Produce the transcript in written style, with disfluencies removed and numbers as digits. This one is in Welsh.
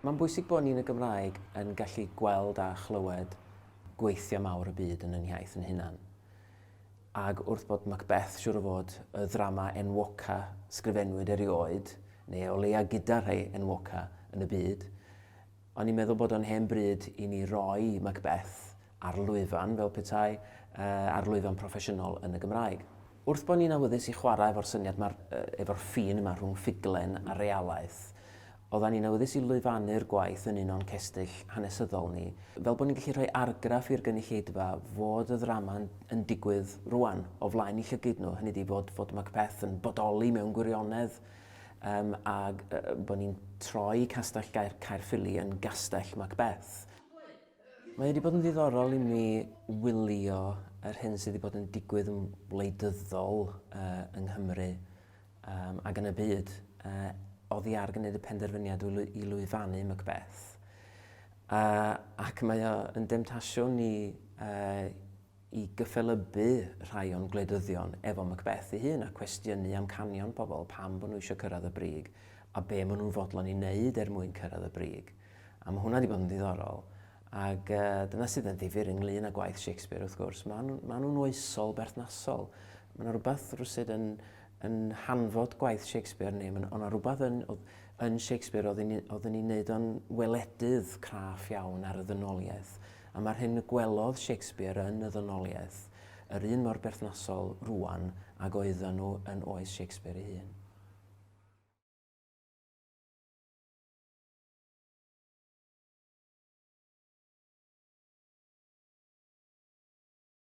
Mae'n bwysig bod ni'n y Gymraeg yn gallu gweld a chlywed gweithio mawr y byd yn yn iaith yn hunan. Ac wrth bod Macbeth siŵr o fod y ddrama enwoca sgrifennwyd erioed, neu o leia gyda'r rhai enwoca yn y byd, o'n i'n meddwl bod o'n hen bryd i ni roi Macbeth ar lwyfan fel petai, ar lwyfan proffesiynol yn y Gymraeg. Wrth bod ni'n awyddus i chwarae efo'r syniad efo'r ffin yma rhwng ffuglen a realaeth, oeddan ni'n awyddus i lwyfanu'r gwaith yn un o'n cestyll hanesyddol ni, fel bod ni'n gallu rhoi argraff i'r gynulleidfa fod y ddrama yn digwydd rwan o flaen i llygyd nhw, hynny di fod Macbeth yn bodoli mewn gwirionedd, ac bod ni'n troi castell Caerffili yn gastell Macbeth. Mae wedi bod yn ddiddorol i mi wylio yr hyn sydd wedi bod yn digwydd yn wleidyddol yng Nghymru ac yn y byd. Oddi ar gwneud y penderfyniad i lwyfannu Macbeth. Ac mae o yn demtasiwn i gyffelybu rhai o'n gwleidyddion efo Macbeth ei hun a cwestiynu amcanion pobl pam bod nhw eisiau cyrraedd y brig a be maen nhw'n fodlon i wneud mwyn cyrraedd y brig. A mae hwnna wedi bod yn ddiddorol. Ac dyna sydd yn ddifyr ynglyn â gwaith Shakespeare wrth gwrs. Maen nhw'n oesol berthnasol. Mae yna rhywbeth rwysyd yn hanfod gwaith Shakespeare neu ond yna rhywbeth yn Shakespeare oedden ni'n neud o'n weledydd craff iawn ar y ddynoliaeth. A mae'r hyn y gwelodd Shakespeare yn y ddynoliaeth, yr un mor berthnasol rwan ag oedden nhw yn oes Shakespeare ei hun.